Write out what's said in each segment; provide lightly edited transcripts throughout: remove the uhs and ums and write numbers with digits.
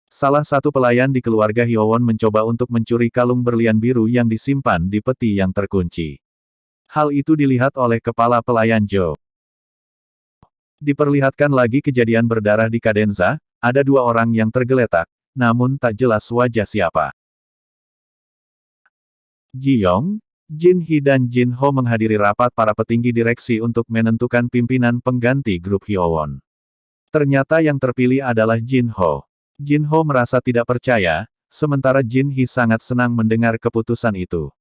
Salah satu pelayan di keluarga Hyowon mencoba untuk mencuri kalung berlian biru yang disimpan di peti yang terkunci. Hal itu dilihat oleh kepala pelayan Jo. Diperlihatkan lagi kejadian berdarah di Kadenza, ada dua orang yang tergeletak, namun tak jelas wajah siapa. Ji Yong, Jin Hee dan Jin Ho menghadiri rapat para petinggi direksi untuk menentukan pimpinan pengganti grup Hyowon. Ternyata yang terpilih adalah Jin Ho. Jin Ho merasa tidak percaya, sementara Jin Hee sangat senang mendengar keputusan itu.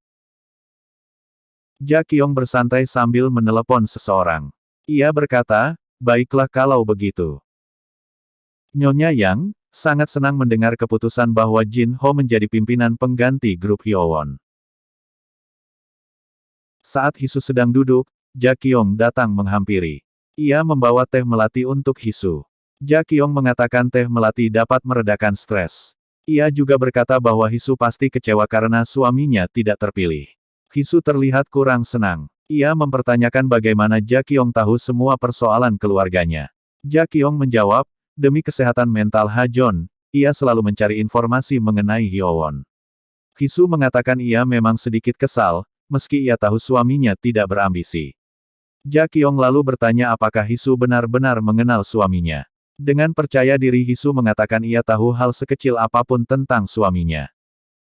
Ja Kyung bersantai sambil menelepon seseorang. Ia berkata, baiklah kalau begitu. Nyonya Yang, sangat senang mendengar keputusan bahwa Jin Ho menjadi pimpinan pengganti grup Hyowon. Saat Hisu sedang duduk, Ja Kyung datang menghampiri. Ia membawa teh melati untuk Hisu. Ja Kyung mengatakan teh melati dapat meredakan stres. Ia juga berkata bahwa Hisu pasti kecewa karena suaminya tidak terpilih. Hisu terlihat kurang senang. Ia mempertanyakan bagaimana Ja Kyung tahu semua persoalan keluarganya. Ja Kyung menjawab, demi kesehatan mental Ha Jon, ia selalu mencari informasi mengenai Hyowon. Hisu mengatakan ia memang sedikit kesal, meski ia tahu suaminya tidak berambisi. Ja Kyung lalu bertanya apakah Hisu benar-benar mengenal suaminya. Dengan percaya diri Hisu mengatakan ia tahu hal sekecil apapun tentang suaminya.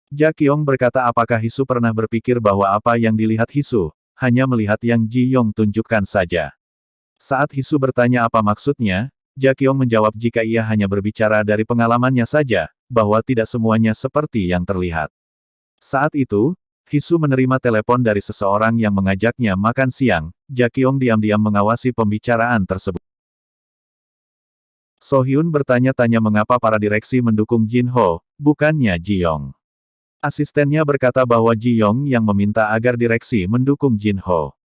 Ja Kyung berkata apakah Hisu pernah berpikir bahwa apa yang dilihat Hisu, hanya melihat yang Ji Yong tunjukkan saja. Saat Hisu bertanya apa maksudnya, Ja Kyung menjawab jika ia hanya berbicara dari pengalamannya saja, bahwa tidak semuanya seperti yang terlihat. Saat itu, Hisu menerima telepon dari seseorang yang mengajaknya makan siang. Ja Kyung diam-diam mengawasi pembicaraan tersebut. So Hyun bertanya-tanya mengapa para direksi mendukung Jin Ho, bukannya Ji Yong. Asistennya berkata bahwa Ji Yong yang meminta agar direksi mendukung Jin Ho.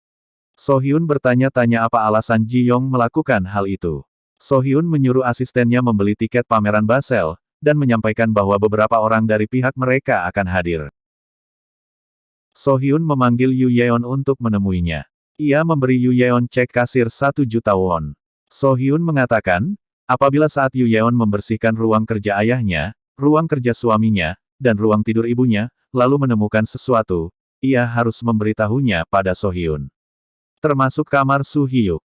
So Hyun bertanya-tanya apa alasan Ji Yong melakukan hal itu. So Hyun menyuruh asistennya membeli tiket pameran Basel, dan menyampaikan bahwa beberapa orang dari pihak mereka akan hadir. So Hyun memanggil Yu Yeon untuk menemuinya. Ia memberi Yu Yeon cek kasir 1 juta won. So Hyun mengatakan, apabila saat Yu Yeon membersihkan ruang kerja ayahnya, ruang kerja suaminya, dan ruang tidur ibunya, lalu menemukan sesuatu, ia harus memberitahunya pada So Hyun. Termasuk kamar Su Hyuk.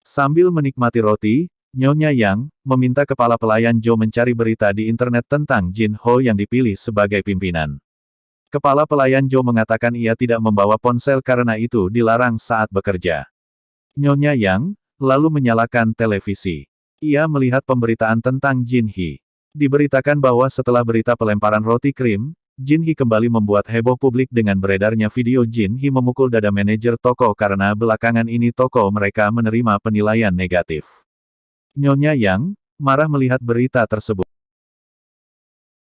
Sambil menikmati roti, Nyonya Yang meminta kepala pelayan Jo mencari berita di internet tentang Jin Ho yang dipilih sebagai pimpinan. Kepala pelayan Jo mengatakan ia tidak membawa ponsel karena itu dilarang saat bekerja. Nyonya Yang lalu menyalakan televisi. Ia melihat pemberitaan tentang Jin Hee. Diberitakan bahwa setelah berita pelemparan roti krim, Jin Hee kembali membuat heboh publik dengan beredarnya video Jin Hee memukul dada manajer toko karena belakangan ini toko mereka menerima penilaian negatif. Nyonya Yang marah melihat berita tersebut.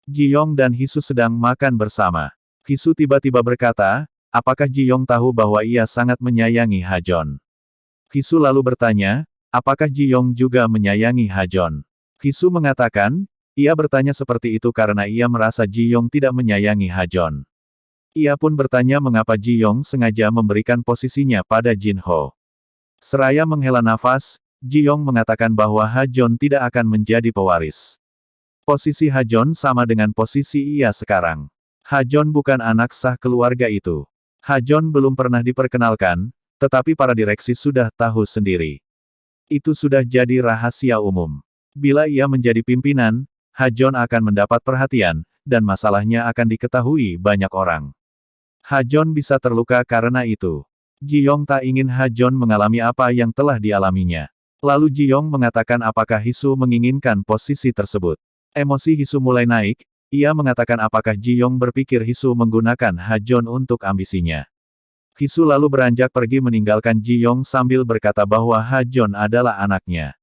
Ji Yong dan Hisu sedang makan bersama. Hisu tiba-tiba berkata, apakah Ji Yong tahu bahwa ia sangat menyayangi Ha Jon? Hisu lalu bertanya, apakah Ji Yong juga menyayangi Ha Jon? Hisu mengatakan, ia bertanya seperti itu karena ia merasa Ji Yong tidak menyayangi Ha Jon. Ia pun bertanya mengapa Ji Yong sengaja memberikan posisinya pada Jin Ho. Seraya menghela nafas, Ji Yong mengatakan bahwa Ha Jon tidak akan menjadi pewaris. Posisi Ha Jon sama dengan posisi ia sekarang. Ha Jon bukan anak sah keluarga itu. Ha Jon belum pernah diperkenalkan, tetapi para direksi sudah tahu sendiri. Itu sudah jadi rahasia umum. Bila ia menjadi pimpinan, Ha Jon akan mendapat perhatian, dan masalahnya akan diketahui banyak orang. Ha Jon bisa terluka karena itu. Ji Yong tak ingin Ha Jon mengalami apa yang telah dialaminya. Lalu Ji Yong mengatakan apakah Hisu menginginkan posisi tersebut. Emosi Hisu mulai naik. Ia mengatakan apakah Ji Yong berpikir Hisu menggunakan Ha Jon untuk ambisinya. Hisu lalu beranjak pergi meninggalkan Ji Yong sambil berkata bahwa Ha Jon adalah anaknya.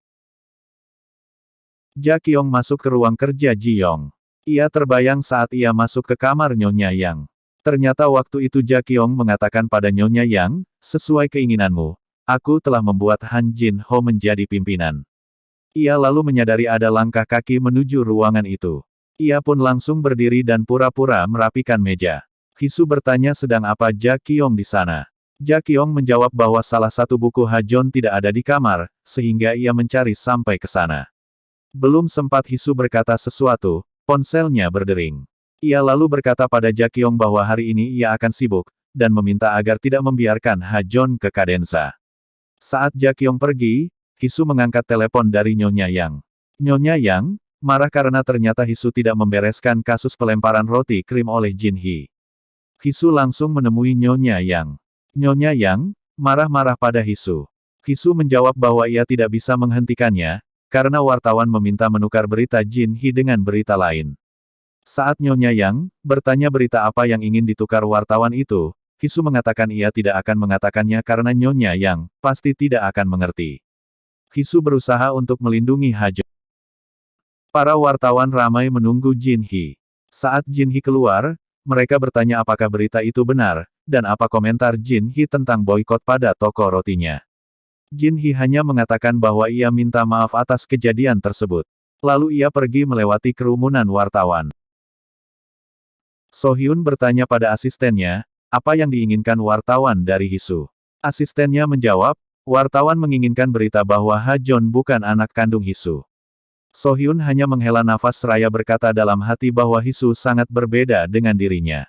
Ja Kyung masuk ke ruang kerja Ji Yong. Ia terbayang saat ia masuk ke kamar Nyonya Yang. Ternyata waktu itu Ja Kyung mengatakan pada Nyonya Yang, sesuai keinginanmu, aku telah membuat Han Jin Ho menjadi pimpinan. Ia lalu menyadari ada langkah kaki menuju ruangan itu. Ia pun langsung berdiri dan pura-pura merapikan meja. Hisu bertanya sedang apa Ja Kyung di sana. Ja Kyung menjawab bahwa salah satu buku Ha Jon tidak ada di kamar, sehingga ia mencari sampai ke sana. Belum sempat Hisu berkata sesuatu, ponselnya berdering. Ia lalu berkata pada Jakyong bahwa hari ini ia akan sibuk, dan meminta agar tidak membiarkan Ha Jon ke Kadensa. Saat Jakyong pergi, Hisu mengangkat telepon dari Nyonya Yang. Nyonya Yang marah karena ternyata Hisu tidak membereskan kasus pelemparan roti krim oleh Jin Hee. Hisu langsung menemui Nyonya Yang. Nyonya Yang marah-marah pada Hisu. Hisu menjawab bahwa ia tidak bisa menghentikannya, karena wartawan meminta menukar berita Jin Hee dengan berita lain. Saat Nyonya Yang bertanya berita apa yang ingin ditukar wartawan itu, Hisu mengatakan ia tidak akan mengatakannya karena Nyonya Yang pasti tidak akan mengerti. Hisu berusaha untuk melindungi Ha Jon. Para wartawan ramai menunggu Jin Hee. Saat Jin Hee keluar, mereka bertanya apakah berita itu benar, dan apa komentar Jin Hee tentang boikot pada toko rotinya. Jin Hee hanya mengatakan bahwa ia minta maaf atas kejadian tersebut. Lalu ia pergi melewati kerumunan wartawan. So-hyun bertanya pada asistennya, apa yang diinginkan wartawan dari Hisu. Asistennya menjawab, wartawan menginginkan berita bahwa Ha Jon bukan anak kandung Hisu. So-hyun hanya menghela nafas seraya berkata dalam hati bahwa Hisu sangat berbeda dengan dirinya.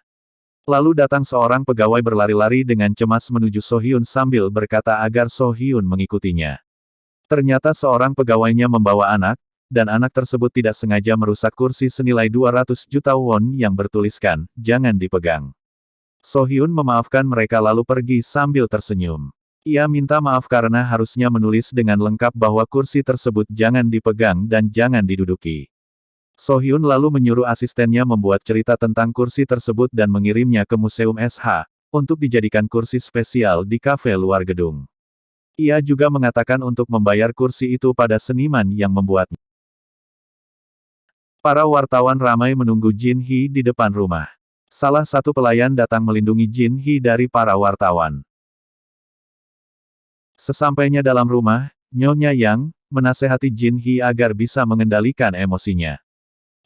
Lalu datang seorang pegawai berlari-lari dengan cemas menuju So-hyun sambil berkata agar So-hyun mengikutinya. Ternyata seorang pegawainya membawa anak, dan anak tersebut tidak sengaja merusak kursi senilai 200 juta won yang bertuliskan, jangan dipegang. So-hyun memaafkan mereka lalu pergi sambil tersenyum. Ia minta maaf karena harusnya menulis dengan lengkap bahwa kursi tersebut jangan dipegang dan jangan diduduki. So-hyun lalu menyuruh asistennya membuat cerita tentang kursi tersebut dan mengirimnya ke Museum SH, untuk dijadikan kursi spesial di kafe luar gedung. Ia juga mengatakan untuk membayar kursi itu pada seniman yang membuatnya. Para wartawan ramai menunggu Jin Hee di depan rumah. Salah satu pelayan datang melindungi Jin Hee dari para wartawan. Sesampainya dalam rumah, Nyonya Yang menasehati Jin Hee agar bisa mengendalikan emosinya.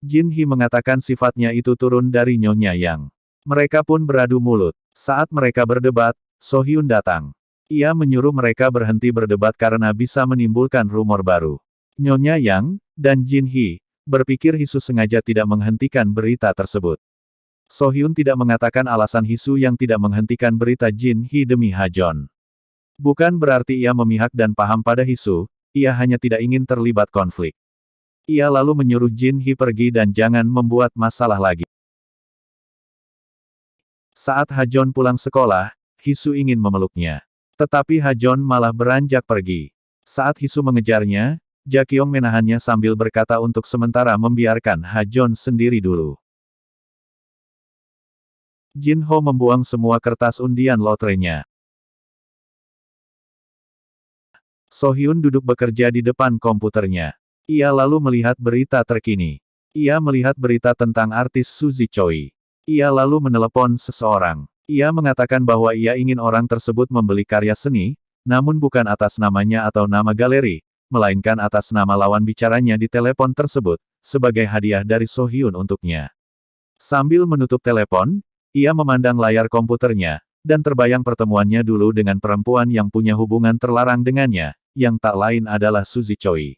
Jin Hee mengatakan sifatnya itu turun dari Nyonya Yang. Mereka pun beradu mulut. Saat mereka berdebat, So-hyun datang. Ia menyuruh mereka berhenti berdebat karena bisa menimbulkan rumor baru. Nyonya Yang dan Jin Hee berpikir Hisu sengaja tidak menghentikan berita tersebut. So-hyun tidak mengatakan alasan Hisu yang tidak menghentikan berita Jin Hee demi Ha Jon. Bukan berarti ia memihak dan paham pada Hisu, ia hanya tidak ingin terlibat konflik. Ia lalu menyuruh Jin Hee pergi dan jangan membuat masalah lagi. Saat Ha Jon pulang sekolah, Hisu ingin memeluknya. Tetapi Ha Jon malah beranjak pergi. Saat Hisu mengejarnya, Jakyong menahannya sambil berkata untuk sementara membiarkan Ha Jon sendiri dulu. Jin Ho membuang semua kertas undian lotrenya. So-hyun duduk bekerja di depan komputernya. Ia lalu melihat berita terkini. Ia melihat berita tentang artis Suzy Choi. Ia lalu menelepon seseorang. Ia mengatakan bahwa ia ingin orang tersebut membeli karya seni, namun bukan atas namanya atau nama galeri, melainkan atas nama lawan bicaranya di telepon tersebut, sebagai hadiah dari So-hyun untuknya. Sambil menutup telepon, ia memandang layar komputernya, dan terbayang pertemuannya dulu dengan perempuan yang punya hubungan terlarang dengannya, yang tak lain adalah Suzy Choi.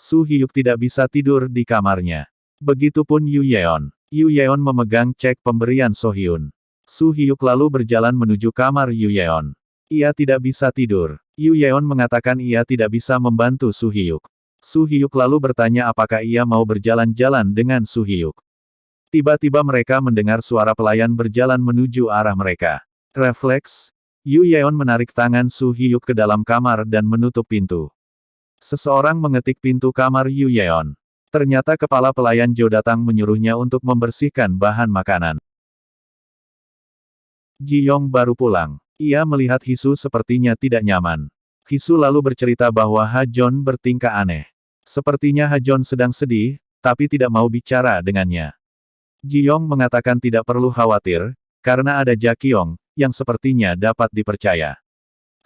Su Hyuk tidak bisa tidur di kamarnya. Begitupun Yu Yeon. Yu Yeon memegang cek pemberian So-hyun. Su Hyuk lalu berjalan menuju kamar Yu Yeon. Ia tidak bisa tidur. Yu Yeon mengatakan ia tidak bisa membantu Su Hyuk. Su Hyuk lalu bertanya apakah ia mau berjalan-jalan dengan Su Hyuk. Tiba-tiba mereka mendengar suara pelayan berjalan menuju arah mereka. Refleks, Yu Yeon menarik tangan Su Hyuk ke dalam kamar dan menutup pintu. Seseorang mengetik pintu kamar Yu Yeon. Ternyata kepala pelayan Jo datang menyuruhnya untuk membersihkan bahan makanan. Ji Yong baru pulang. Ia melihat Hisu sepertinya tidak nyaman. Hisu lalu bercerita bahwa Ha Jon bertingkah aneh. Sepertinya Ha Jon sedang sedih, tapi tidak mau bicara dengannya. Ji Yong mengatakan tidak perlu khawatir, karena ada Jakyong, yang sepertinya dapat dipercaya.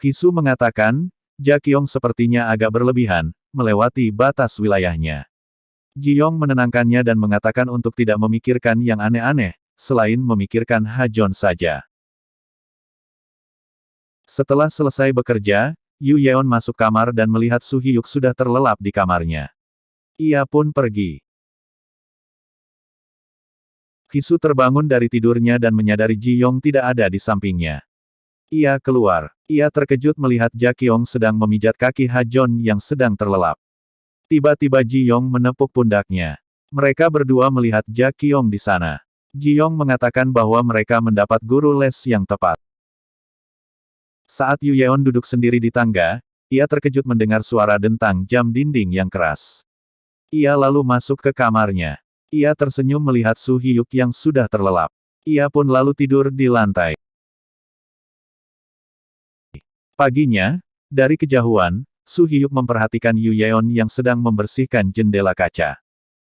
Hisu mengatakan, Jakyong sepertinya agak berlebihan, melewati batas wilayahnya. Ji Yong menenangkannya dan mengatakan untuk tidak memikirkan yang aneh-aneh, selain memikirkan Ha Jon saja. Setelah selesai bekerja, Yu Yeon masuk kamar dan melihat Su Hyuk sudah terlelap di kamarnya. Ia pun pergi. Hisu terbangun dari tidurnya dan menyadari Ji Yong tidak ada di sampingnya. Ia keluar. Ia terkejut melihat Ja Kyung sedang memijat kaki Ha Jon yang sedang terlelap. Tiba-tiba Ji Yong menepuk pundaknya. Mereka berdua melihat Ja Kyung di sana. Ji Yong mengatakan bahwa mereka mendapat guru les yang tepat. Saat Yu Yeon duduk sendiri di tangga, ia terkejut mendengar suara dentang jam dinding yang keras. Ia lalu masuk ke kamarnya. Ia tersenyum melihat Su Hyuk yang sudah terlelap. Ia pun lalu tidur di lantai. Paginya, dari kejauhan, Su Hyuk memperhatikan Yu Yeon yang sedang membersihkan jendela kaca.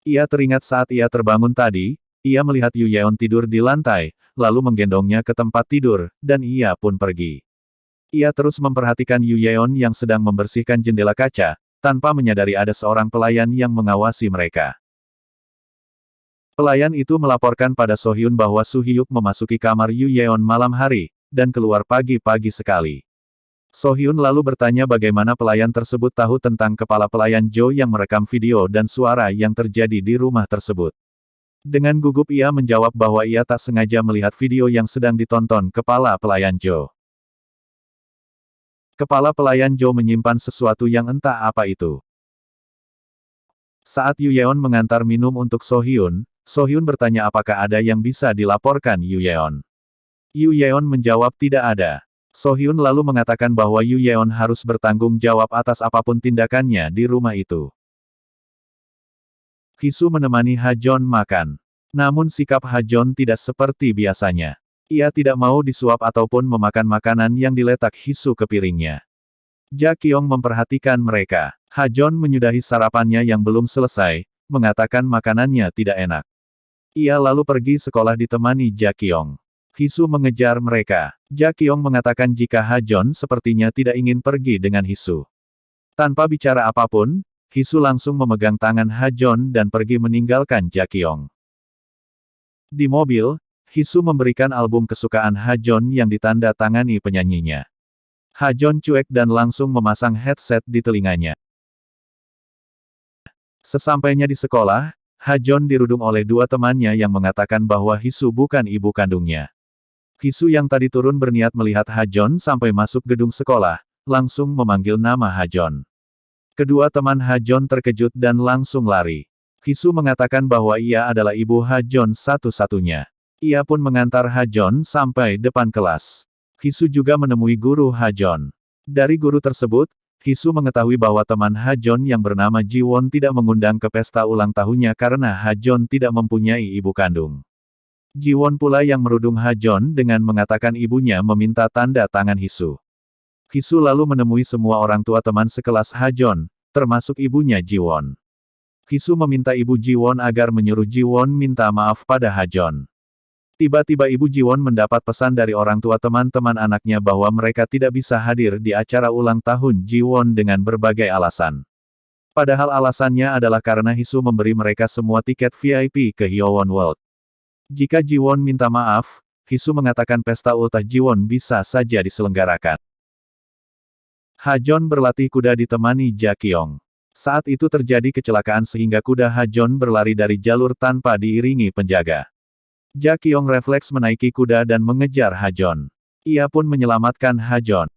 Ia teringat saat ia terbangun tadi, ia melihat Yu Yeon tidur di lantai, lalu menggendongnya ke tempat tidur, dan ia pun pergi. Ia terus memperhatikan Yu Yeon yang sedang membersihkan jendela kaca, tanpa menyadari ada seorang pelayan yang mengawasi mereka. Pelayan itu melaporkan pada So Hyun bahwa Su Hyuk memasuki kamar Yu Yeon malam hari, dan keluar pagi-pagi sekali. So Hyun lalu bertanya bagaimana pelayan tersebut tahu tentang kepala pelayan Jo yang merekam video dan suara yang terjadi di rumah tersebut. Dengan gugup ia menjawab bahwa ia tak sengaja melihat video yang sedang ditonton kepala pelayan Jo. Kepala pelayan Jo menyimpan sesuatu yang entah apa itu. Saat Yu Yeon mengantar minum untuk So Hyun bertanya apakah ada yang bisa dilaporkan Yu Yeon. Yu Yeon menjawab tidak ada. So Hyun lalu mengatakan bahwa Yu Yeon harus bertanggung jawab atas apapun tindakannya di rumah itu. Hisu menemani Ha Jon makan. Namun sikap Ha Jon tidak seperti biasanya. Ia tidak mau disuap ataupun memakan makanan yang diletak Hisu ke piringnya. Ja Kyung memperhatikan mereka. Ha Jon menyudahi sarapannya yang belum selesai, mengatakan makanannya tidak enak. Ia lalu pergi sekolah ditemani Ja Kyung. Hisu mengejar mereka. Ja Kyung mengatakan jika Ha Jon sepertinya tidak ingin pergi dengan Hisu. Tanpa bicara apapun, Hisu langsung memegang tangan Ha Jon dan pergi meninggalkan Ja Kyung. Di mobil, Hisu memberikan album kesukaan Ha Jon yang ditanda tangani penyanyinya. Ha Jon cuek dan langsung memasang headset di telinganya. Sesampainya di sekolah, Ha Jon dirudung oleh dua temannya yang mengatakan bahwa Hisu bukan ibu kandungnya. Hisu yang tadi turun berniat melihat Ha Jon sampai masuk gedung sekolah, langsung memanggil nama Ha Jon. Kedua teman Ha Jon terkejut dan langsung lari. Hisu mengatakan bahwa ia adalah ibu Ha Jon satu-satunya. Ia pun mengantar Ha Jon sampai depan kelas. Hisu juga menemui guru Ha Jon. Dari guru tersebut, Hisu mengetahui bahwa teman Ha Jon yang bernama Ji Won tidak mengundang ke pesta ulang tahunnya karena Ha Jon tidak mempunyai ibu kandung. Ji Won pula yang merudung Ha Jon dengan mengatakan ibunya meminta tanda tangan Hisu. Hisu lalu menemui semua orang tua teman sekelas Ha Jon, termasuk ibunya Ji Won. Hisu meminta ibu Ji Won agar menyuruh Ji Won minta maaf pada Ha Jon. Tiba-tiba ibu Ji Won mendapat pesan dari orang tua teman-teman anaknya bahwa mereka tidak bisa hadir di acara ulang tahun Ji Won dengan berbagai alasan. Padahal alasannya adalah karena Hisu memberi mereka semua tiket VIP ke Hyowon World. Jika Ji Won minta maaf, Hisu mengatakan pesta ultah Ji Won bisa saja diselenggarakan. Ha Jon berlatih kuda ditemani Ja Kyung. Saat itu terjadi kecelakaan sehingga kuda Ha Jon berlari dari jalur tanpa diiringi penjaga. Ja Kyung refleks menaiki kuda dan mengejar Ha Jon. Ia pun menyelamatkan Ha Jon.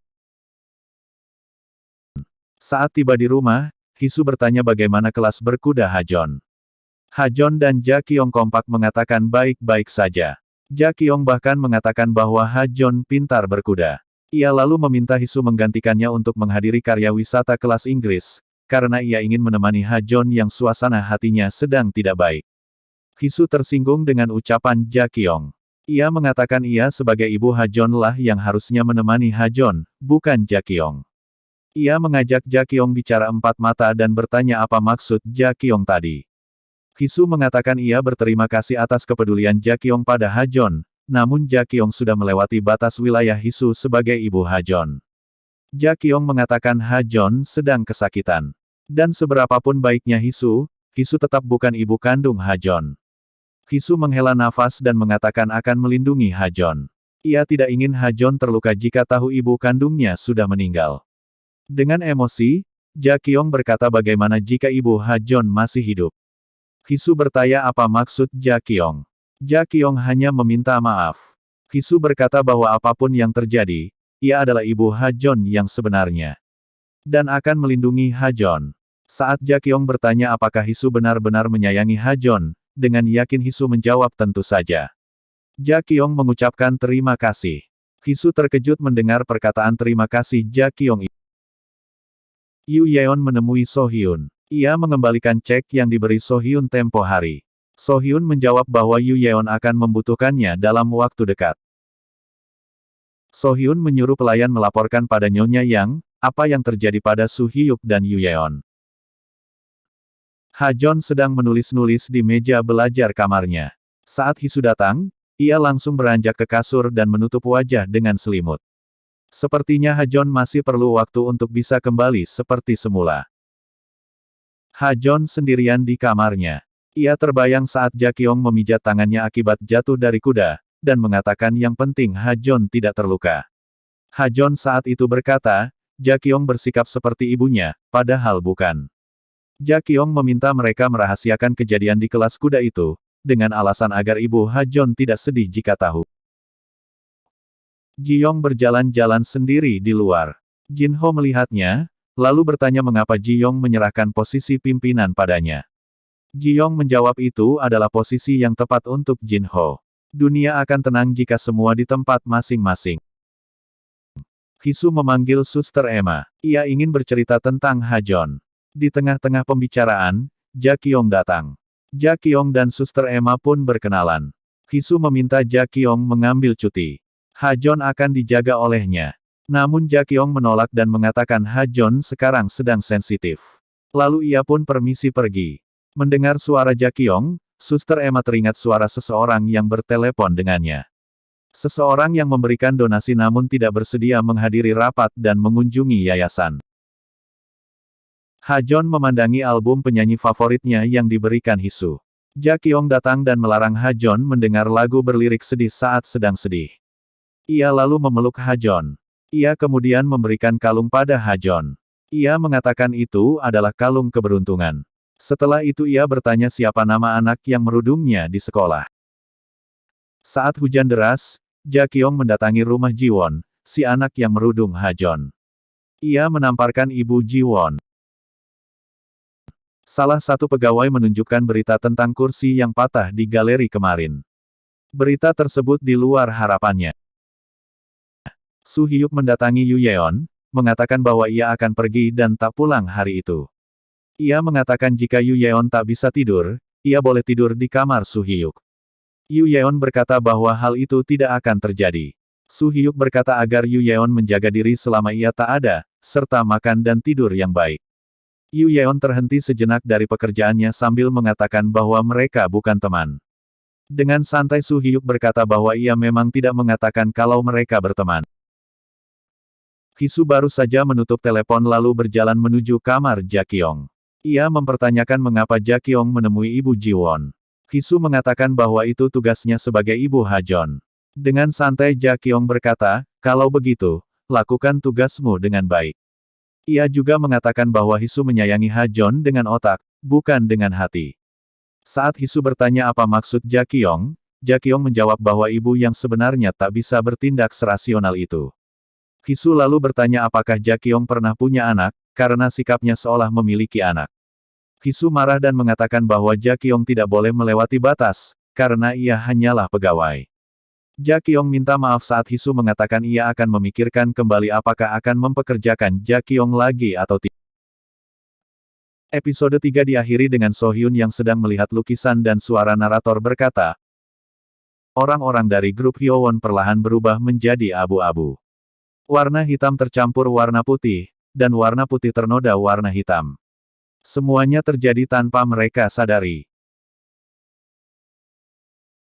Saat tiba di rumah, Hisu bertanya bagaimana kelas berkuda Ha Jon. Ha Jon dan Ja Kyung kompak mengatakan baik-baik saja. Ja Kyung bahkan mengatakan bahwa Ha Jon pintar berkuda. Ia lalu meminta Hisu menggantikannya untuk menghadiri karya wisata kelas Inggris, karena ia ingin menemani Ha Jon yang suasana hatinya sedang tidak baik. Hisu tersinggung dengan ucapan Ja Kyung. Ia mengatakan ia sebagai ibu Ha Jon lah yang harusnya menemani Ha Jon, bukan Ja Kyung. Ia mengajak Ja Kyung bicara empat mata dan bertanya apa maksud Ja Kyung tadi. Hisu mengatakan ia berterima kasih atas kepedulian Ja Kyung pada Ha Jon, namun Ja Kyung sudah melewati batas wilayah Hisu sebagai ibu Ha Jon. Ja Kyung mengatakan Ha Jon sedang kesakitan. Dan seberapapun baiknya Hisu tetap bukan ibu kandung Ha Jon. Hisu menghela nafas dan mengatakan akan melindungi Ha Jon. Ia tidak ingin Ha Jon terluka jika tahu ibu kandungnya sudah meninggal. Dengan emosi, Jakyong berkata bagaimana jika Ibu Hajon masih hidup. Hisu bertanya apa maksud Jakyong. Jakyong hanya meminta maaf. Hisu berkata bahwa apapun yang terjadi, ia adalah Ibu Hajon yang sebenarnya. Dan akan melindungi Hajon. Saat Jakyong bertanya apakah Hisu benar-benar menyayangi Hajon, dengan yakin Hisu menjawab tentu saja. Jakyong mengucapkan terima kasih. Hisu terkejut mendengar perkataan terima kasih Jakyong itu. Yu Yeon menemui So-hyun. Ia mengembalikan cek yang diberi So-hyun tempo hari. So-hyun menjawab bahwa Yu Yeon akan membutuhkannya dalam waktu dekat. So-hyun menyuruh pelayan melaporkan pada Nyonya Yang, apa yang terjadi pada Su-hyuk dan Yu Yeon. Hajon sedang menulis-nulis di meja belajar kamarnya. Saat Hisu datang, ia langsung beranjak ke kasur dan menutup wajah dengan selimut. Sepertinya Hajon masih perlu waktu untuk bisa kembali seperti semula. Hajon sendirian di kamarnya. Ia terbayang saat Jakyong memijat tangannya akibat jatuh dari kuda, dan mengatakan yang penting Hajon tidak terluka. Hajon saat itu berkata, Jakyong bersikap seperti ibunya, padahal bukan. Jakyong meminta mereka merahasiakan kejadian di kelas kuda itu, dengan alasan agar ibu Hajon tidak sedih jika tahu. Ji-yong berjalan-jalan sendiri di luar. Jin-ho melihatnya, lalu bertanya mengapa Ji-yong menyerahkan posisi pimpinan padanya. Ji-yong menjawab itu adalah posisi yang tepat untuk Jin-ho. Dunia akan tenang jika semua di tempat masing-masing. Hisu memanggil Suster Emma. Ia ingin bercerita tentang Hajon. Di tengah-tengah pembicaraan, Jakyong datang. Jakyong dan Suster Emma pun berkenalan. Hisu meminta Jakyong mengambil cuti. Hajon akan dijaga olehnya. Namun Jakyong menolak dan mengatakan Hajon sekarang sedang sensitif. Lalu ia pun permisi pergi. Mendengar suara Jakyong, Suster Emma teringat suara seseorang yang bertelepon dengannya. Seseorang yang memberikan donasi namun tidak bersedia menghadiri rapat dan mengunjungi yayasan. Hajon memandangi album penyanyi favoritnya yang diberikan Hisu. Jakyong datang dan melarang Hajon mendengar lagu berlirik sedih saat sedang sedih. Ia lalu memeluk Hajon. Ia kemudian memberikan kalung pada Hajon. Ia mengatakan itu adalah kalung keberuntungan. Setelah itu ia bertanya siapa nama anak yang merudungnya di sekolah. Saat hujan deras, Jakyong mendatangi rumah Jiwon, si anak yang merudung Hajon. Ia menamparkan ibu Jiwon. Salah satu pegawai menunjukkan berita tentang kursi yang patah di galeri kemarin. Berita tersebut di luar harapannya. Su-hyuk mendatangi Yu Yeon, mengatakan bahwa ia akan pergi dan tak pulang hari itu. Ia mengatakan jika Yu Yeon tak bisa tidur, ia boleh tidur di kamar Su-hyuk. Yu Yeon berkata bahwa hal itu tidak akan terjadi. Su-hyuk berkata agar Yu Yeon menjaga diri selama ia tak ada, serta makan dan tidur yang baik. Yu Yeon terhenti sejenak dari pekerjaannya sambil mengatakan bahwa mereka bukan teman. Dengan santai Su-hyuk berkata bahwa ia memang tidak mengatakan kalau mereka berteman. Hisu baru saja menutup telepon lalu berjalan menuju kamar Jakyong. Ia mempertanyakan mengapa Jakyong menemui ibu Jiwon. Hisu mengatakan bahwa itu tugasnya sebagai ibu Hajon. Dengan santai Jakyong berkata, kalau begitu, lakukan tugasmu dengan baik. Ia juga mengatakan bahwa Hisu menyayangi Hajon dengan otak, bukan dengan hati. Saat Hisu bertanya apa maksud Jakyong, Jakyong menjawab bahwa ibu yang sebenarnya tak bisa bertindak serasional itu. Hisu lalu bertanya apakah Jakyong pernah punya anak, karena sikapnya seolah memiliki anak. Hisu marah dan mengatakan bahwa Jakyong tidak boleh melewati batas, karena ia hanyalah pegawai. Jakyong minta maaf saat Hisu mengatakan ia akan memikirkan kembali apakah akan mempekerjakan Jakyong lagi atau tidak. Episode 3 diakhiri dengan So-hyun yang sedang melihat lukisan dan suara narator berkata, orang-orang dari grup Hyowon perlahan berubah menjadi abu-abu. Warna hitam tercampur warna putih, dan warna putih ternoda warna hitam. Semuanya terjadi tanpa mereka sadari.